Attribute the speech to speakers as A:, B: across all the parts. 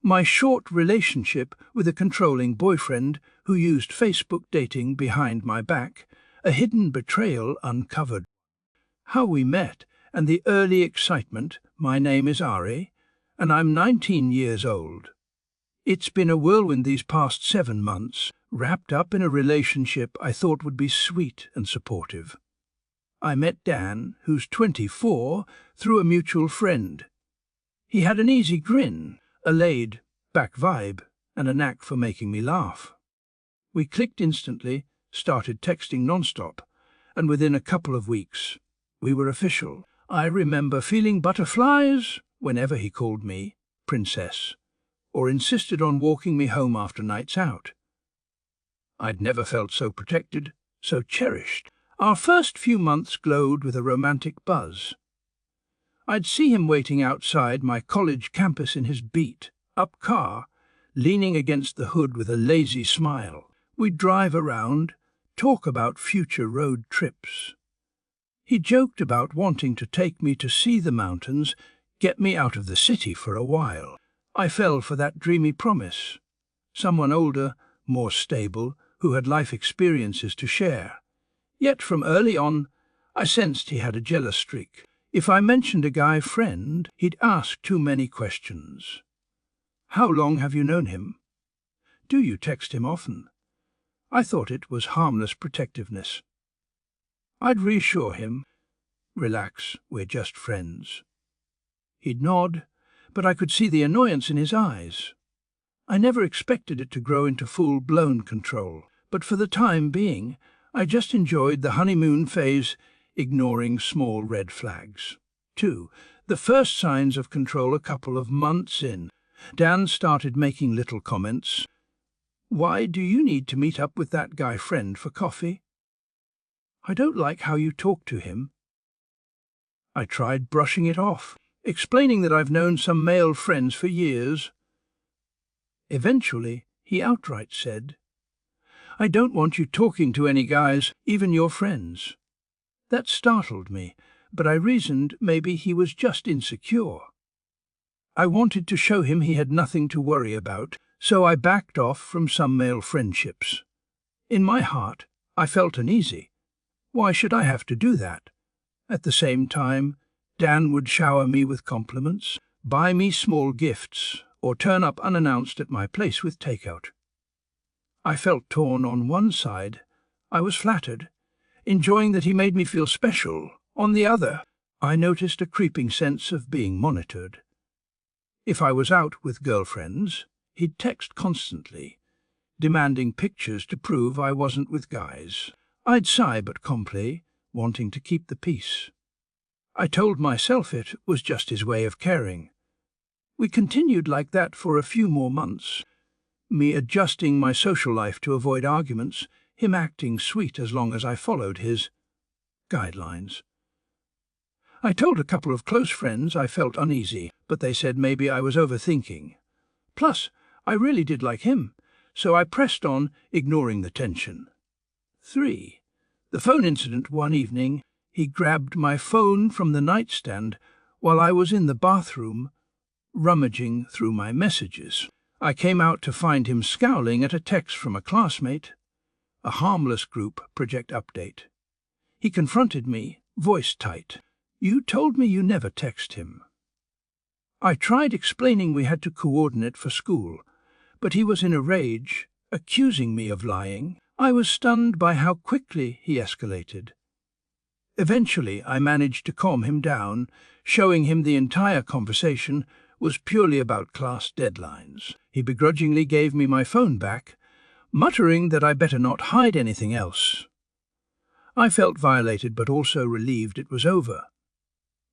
A: My short relationship with a controlling boyfriend who used Facebook dating behind my back, a hidden betrayal uncovered. How we met and the early excitement. My name is Ari, and I'm 19 years old. It's been a whirlwind these past 7 months, wrapped up in a relationship I thought would be sweet and supportive. I met Dan, who's 24, through a mutual friend. He had an easy grin, a laid-back vibe, and a knack for making me laugh. We clicked instantly, started texting nonstop, and within a couple of weeks, we were official. I remember feeling butterflies whenever he called me princess, or insisted on walking me home after nights out. I'd never felt so protected, so cherished. Our first few months glowed with a romantic buzz. I'd see him waiting outside my college campus in his beat-up car, leaning against the hood with a lazy smile. We'd drive around, talk about future road trips. He joked about wanting to take me to see the mountains, get me out of the city for a while. I fell for that dreamy promise. Someone older, more stable, who had life experiences to share. Yet from early on, I sensed he had a jealous streak. If I mentioned a guy friend, he'd ask too many questions. How long have you known him? Do you text him often? I thought it was harmless protectiveness. I'd reassure him, relax, we're just friends. He'd nod, but I could see the annoyance in his eyes. I never expected it to grow into full-blown control, but for the time being, I just enjoyed the honeymoon phase, ignoring small red flags. 2. The first signs of control a couple of months in. Dan started making little comments. Why do you need to meet up with that guy friend for coffee? I don't like how you talk to him. I tried brushing it off, explaining that I've known some male friends for years. Eventually, he outright said, I don't want you talking to any guys, even your friends. That startled me, but I reasoned maybe he was just insecure. I wanted to show him he had nothing to worry about, so I backed off from some male friendships. In my heart, I felt uneasy. Why should I have to do that? At the same time, Dan would shower me with compliments, buy me small gifts, or turn up unannounced at my place with takeout. I felt torn. On one side, I was flattered, enjoying that he made me feel special. On the other, I noticed a creeping sense of being monitored. If I was out with girlfriends, he'd text constantly, demanding pictures to prove I wasn't with guys. I'd sigh but comply, wanting to keep the peace. I told myself it was just his way of caring. We continued like that for a few more months, me adjusting my social life to avoid arguments, him acting sweet as long as I followed his guidelines. I told a couple of close friends I felt uneasy, but they said maybe I was overthinking. Plus, I really did like him, so I pressed on, ignoring the tension. 3. The phone incident. One evening, he grabbed my phone from the nightstand while I was in the bathroom, rummaging through my messages. I came out to find him scowling at a text from a classmate, a harmless group project update. He confronted me, voice tight. You told me you never text him. I tried explaining we had to coordinate for school, but he was in a rage, accusing me of lying. I was stunned by how quickly he escalated. Eventually, I managed to calm him down, showing him the entire conversation was purely about class deadlines. He begrudgingly gave me my phone back, muttering that I better not hide anything else. I felt violated but also relieved it was over.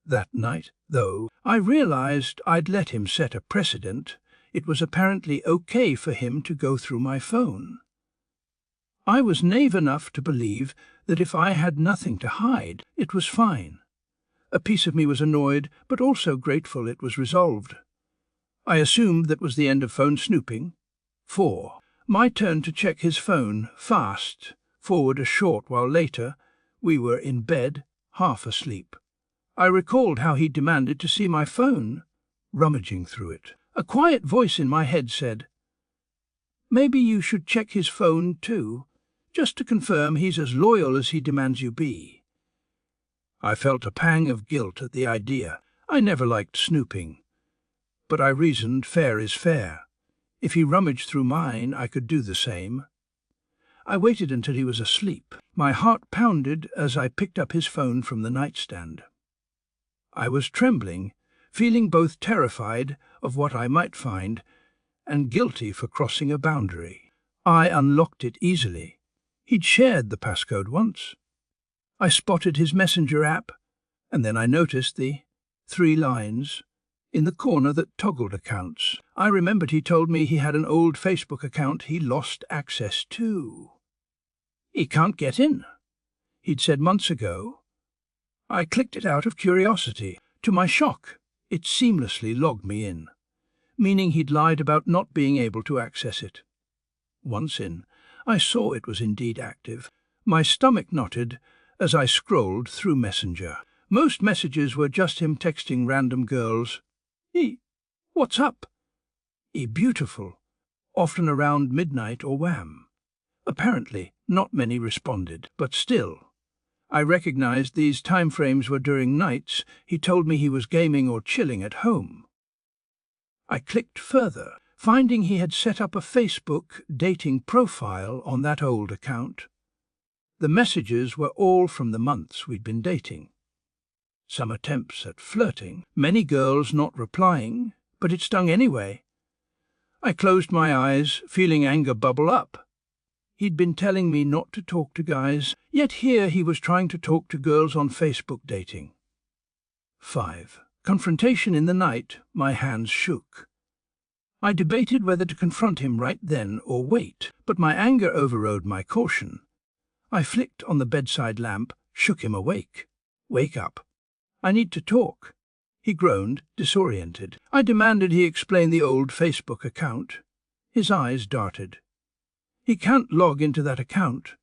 A: That night, though, I realized I'd let him set a precedent. It was apparently okay for him to go through my phone. I was naive enough to believe that if I had nothing to hide, it was fine. A piece of me was annoyed, but also grateful it was resolved. I assumed that was the end of phone snooping. 4. My turn to check his phone, fast forward a short while later. We were in bed, half asleep. I recalled how he demanded to see my phone, rummaging through it. A quiet voice in my head said, "Maybe you should check his phone too, just to confirm he's as loyal as he demands you be." I felt a pang of guilt at the idea. I never liked snooping. But I reasoned fair is fair. If he rummaged through mine, I could do the same. I waited until he was asleep. My heart pounded as I picked up his phone from the nightstand. I was trembling, feeling both terrified of what I might find and guilty for crossing a boundary. I unlocked it easily. He'd shared the passcode once. I spotted his messenger app, and then I noticed the 3 lines in the corner that toggled accounts. I remembered he told me he had an old Facebook account he lost access to. "He can't get in," he'd said months ago. I clicked it out of curiosity. To my shock, it seamlessly logged me in, meaning he'd lied about not being able to access it. Once in, I saw it was indeed active. My stomach knotted as I scrolled through Messenger. Most messages were just him texting random girls. What's up? Beautiful, often around midnight or wham. Apparently, not many responded, but still. I recognized these time frames were during nights he told me he was gaming or chilling at home. I clicked further, finding he had set up a Facebook dating profile on that old account. The messages were all from the months we'd been dating. Some attempts at flirting, many girls not replying, but it stung anyway. I closed my eyes, feeling anger bubble up. He'd been telling me not to talk to guys, yet here he was trying to talk to girls on Facebook dating. 5. Confrontation in the night, my hands shook. I debated whether to confront him right then or wait, but my anger overrode my caution. I flicked on the bedside lamp, shook him awake. "Wake up. I need to talk." He groaned, disoriented. I demanded he explain the old Facebook account. His eyes darted. "He can't log into that account,"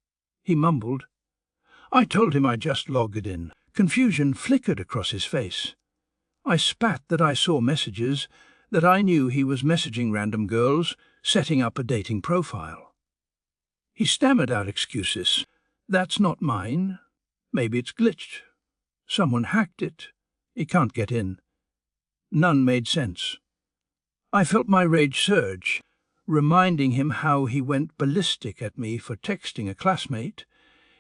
A: he mumbled. I told him I just logged in. Confusion flickered across his face. I spat that I saw messages, that I knew he was messaging random girls, setting up a dating profile. He stammered out excuses. "That's not mine. Maybe it's glitched. Someone hacked it. He can't get in." None made sense. I felt my rage surge, reminding him how he went ballistic at me for texting a classmate,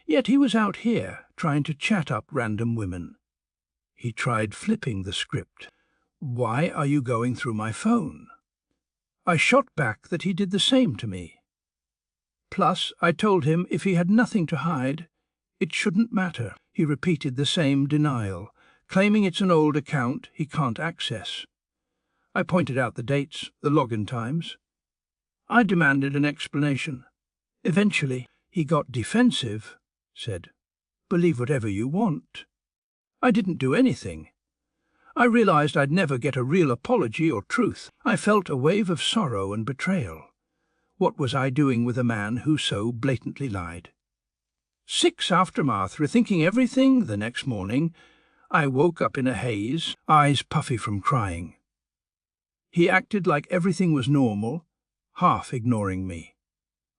A: yet he was out here trying to chat up random women. He tried flipping the script. "Why are you going through my phone?" I shot back that he did the same to me. Plus, I told him if he had nothing to hide, it shouldn't matter. He repeated the same denial, claiming it's an old account he can't access. I pointed out the dates, the login times. I demanded an explanation. Eventually, he got defensive, said, "Believe whatever you want." I didn't do anything. I realized I'd never get a real apology or truth. I felt a wave of sorrow and betrayal. What was I doing with a man who so blatantly lied? 6 aftermath, rethinking everything. The next morning, I woke up in a haze, eyes puffy from crying. He acted like everything was normal, half ignoring me.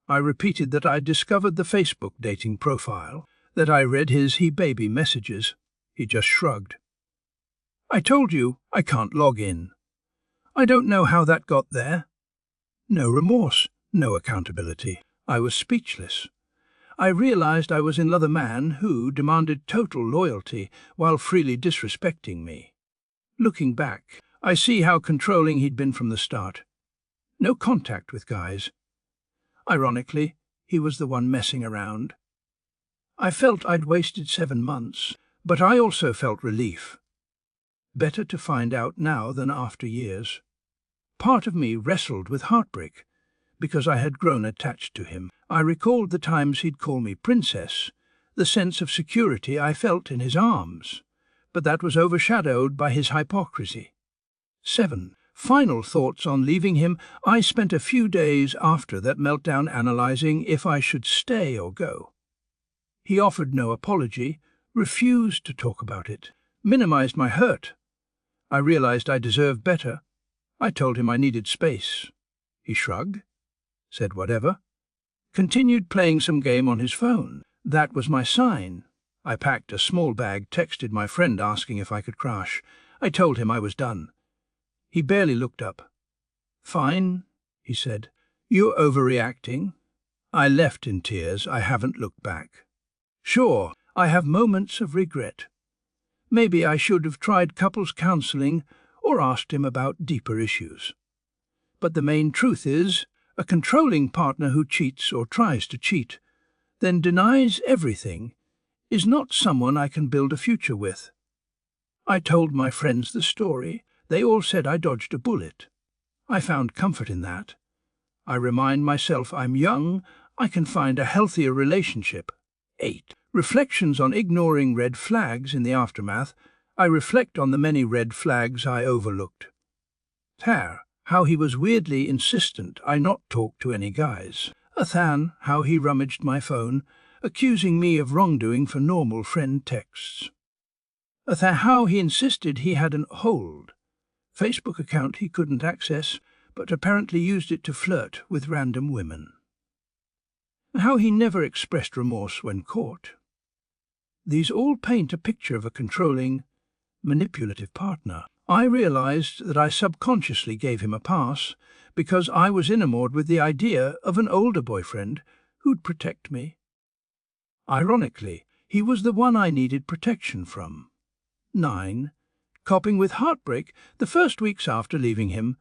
A: I repeated that I'd discovered the Facebook dating profile, that I read his he-baby messages. He just shrugged. "I told you I can't log in. I don't know how that got there." No remorse, no accountability. I was speechless. I realized I was in love with a man who demanded total loyalty while freely disrespecting me. Looking back, I see how controlling he'd been from the start. No contact with guys. Ironically, he was the one messing around. I felt I'd wasted 7 months, but I also felt relief. Better to find out now than after years. Part of me wrestled with heartbreak, because I had grown attached to him. I recalled the times he'd call me princess, the sense of security I felt in his arms, but that was overshadowed by his hypocrisy. 7. Final thoughts on leaving him. I spent a few days after that meltdown analyzing if I should stay or go. He offered no apology, refused to talk about it, minimized my hurt. I realized I deserved better. I told him I needed space. He shrugged, said whatever, continued playing some game on his phone. That was my sign. I packed a small bag, texted my friend asking if I could crash. I told him I was done. He barely looked up. "Fine," he said. "You're overreacting." I left in tears. I haven't looked back. Sure, I have moments of regret. Maybe I should have tried couples counseling or asked him about deeper issues. But the main truth is, a controlling partner who cheats or tries to cheat, then denies everything, is not someone I can build a future with. I told my friends the story. They all said I dodged a bullet. I found comfort in that. I remind myself I'm young, I can find a healthier relationship. 8. Reflections on ignoring red flags in the aftermath. I reflect on the many red flags I overlooked. How he was weirdly insistent I not talk to any guys. How he rummaged my phone, accusing me of wrongdoing for normal friend texts. How he insisted he had an old Facebook account he couldn't access, but apparently used it to flirt with random women. How he never expressed remorse when caught. These all paint a picture of a controlling, manipulative partner. I realized that I subconsciously gave him a pass because I was enamored with the idea of an older boyfriend who'd protect me. Ironically, he was the one I needed protection from. 9. Coping with heartbreak. The first weeks after leaving him,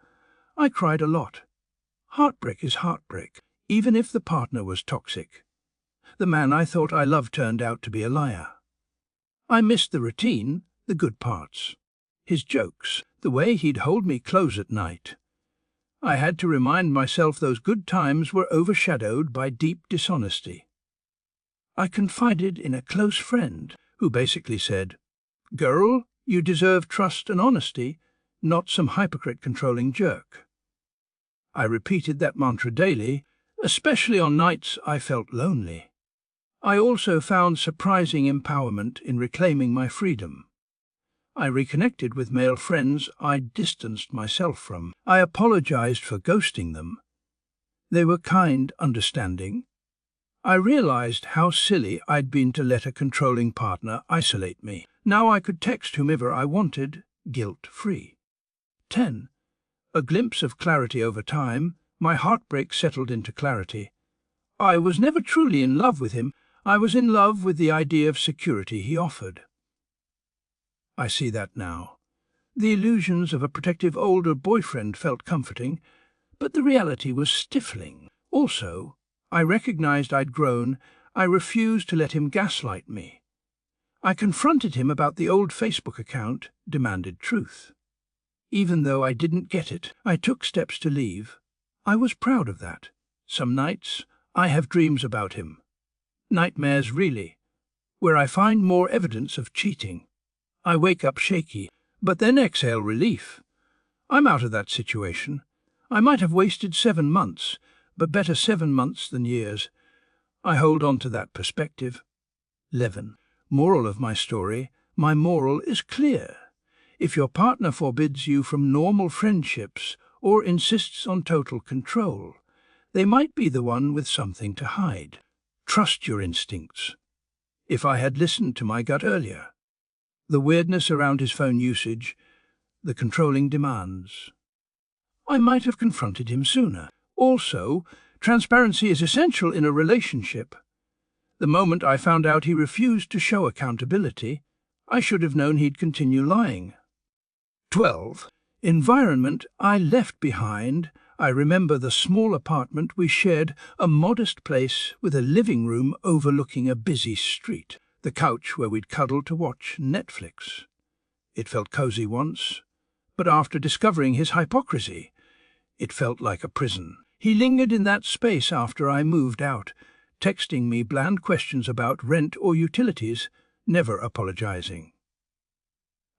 A: I cried a lot. Heartbreak is heartbreak, even if the partner was toxic. The man I thought I loved turned out to be a liar. I missed the routine, the good parts. His jokes, the way he'd hold me close at night. I had to remind myself those good times were overshadowed by deep dishonesty. I confided in a close friend who basically said, "Girl, you deserve trust and honesty, not some hypocrite controlling jerk." I repeated that mantra daily, especially on nights I felt lonely. I also found surprising empowerment in reclaiming my freedom. I reconnected with male friends I'd distanced myself from. I apologized for ghosting them. They were kind, understanding. I realized how silly I'd been to let a controlling partner isolate me. Now I could text whomever I wanted, guilt-free. 10. A glimpse of clarity over time. My heartbreak settled into clarity. I was never truly in love with him. I was in love with the idea of security he offered. I see that now. The illusions of a protective older boyfriend felt comforting, but the reality was stifling. Also, I recognized I'd grown. I refused to let him gaslight me. I confronted him about the old Facebook account, demanded truth. Even though I didn't get it, I took steps to leave. I was proud of that. Some nights, I have dreams about him. Nightmares, really, where I find more evidence of cheating. I wake up shaky, but then exhale relief. I'm out of that situation. I might have wasted 7 months, but better 7 months than years. I hold on to that perspective. 11. Moral of my story. My moral is clear. If your partner forbids you from normal friendships or insists on total control, they might be the one with something to hide. Trust your instincts. If I had listened to my gut earlier. The weirdness around his phone usage, the controlling demands. I might have confronted him sooner. Also, transparency is essential in a relationship. The moment I found out he refused to show accountability, I should have known he'd continue lying. 12. Environment I left behind. I remember the small apartment we shared, a modest place with a living room overlooking a busy street. The couch where we'd cuddle to watch Netflix. It felt cozy once, but after discovering his hypocrisy, it felt like a prison. He lingered in that space after I moved out, texting me bland questions about rent or utilities, never apologizing.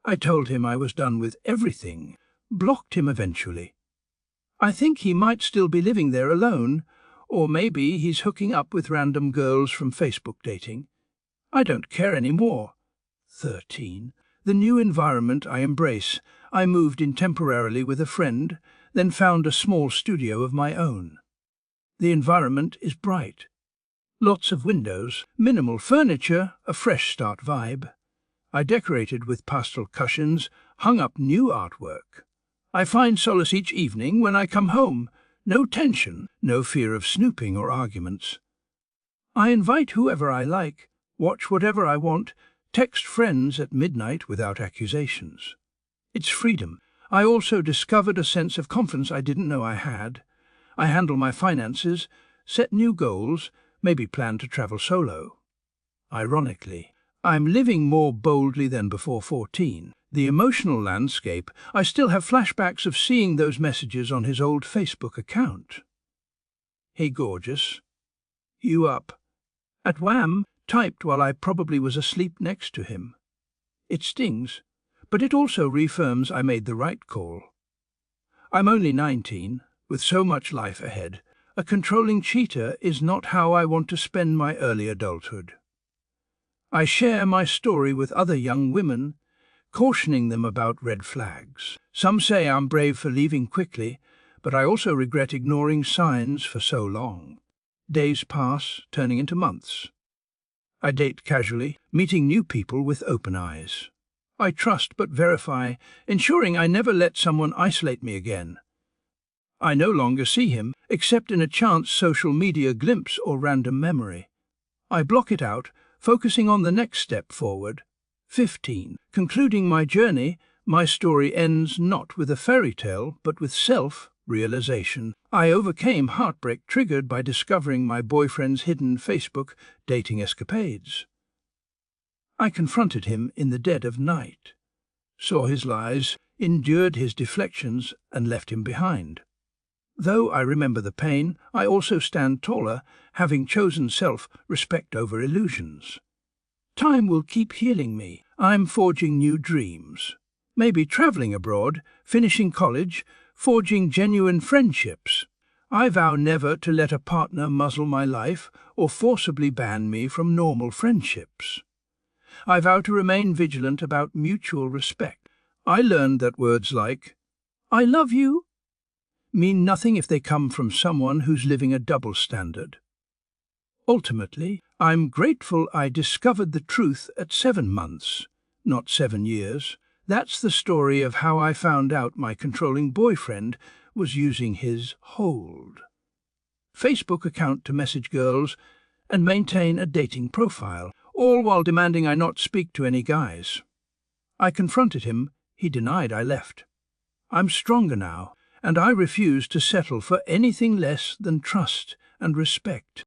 A: I told him I was done with everything, blocked him eventually. I think he might still be living there alone, or maybe he's hooking up with random girls from Facebook dating. I don't care anymore. 13. The new environment I embrace. I moved in temporarily with a friend, then found a small studio of my own. The environment is bright. Lots of windows, minimal furniture, a fresh start vibe. I decorated with pastel cushions, hung up new artwork. I find solace each evening when I come home. No tension, no fear of snooping or arguments. I invite whoever I like, watch whatever I want, text friends at midnight without accusations. It's freedom. I also discovered a sense of confidence I didn't know I had. I handle my finances, set new goals, maybe plan to travel solo. Ironically, I'm living more boldly than before 14. The emotional landscape, I still have flashbacks of seeing those messages on his old Facebook account. "Hey gorgeous, you up?" At wham, typed while I probably was asleep next to him. It stings, but it also reaffirms I made the right call. I'm only 19, with so much life ahead. A controlling cheater is not how I want to spend my early adulthood. I share my story with other young women, cautioning them about red flags. Some say I'm brave for leaving quickly, but I also regret ignoring signs for so long. Days pass, turning into months. I date casually, meeting new people with open eyes. I trust but verify, ensuring I never let someone isolate me again. I no longer see him, except in a chance social media glimpse or random memory. I block it out, focusing on the next step forward. 15. Concluding my journey, my story ends not with a fairy tale, but with self-realization. I overcame heartbreak triggered by discovering my boyfriend's hidden Facebook dating escapades. I confronted him in the dead of night, saw his lies, endured his deflections, and left him behind. Though I remember the pain, I also stand taller, having chosen self-respect over illusions. Time will keep healing me. I'm forging new dreams. Maybe traveling abroad, finishing college, forging genuine friendships. I vow never to let a partner muzzle my life or forcibly ban me from normal friendships. I vow to remain vigilant about mutual respect. I learned that words like, "I love you," mean nothing if they come from someone who's living a double standard. Ultimately, I'm grateful I discovered the truth at 7 months, not 7 years. That's the story of how I found out my controlling boyfriend was using his hold Facebook account to message girls and maintain a dating profile, all while demanding I not speak to any guys. I confronted him, he denied I left. I'm stronger now, and I refuse to settle for anything less than trust and respect.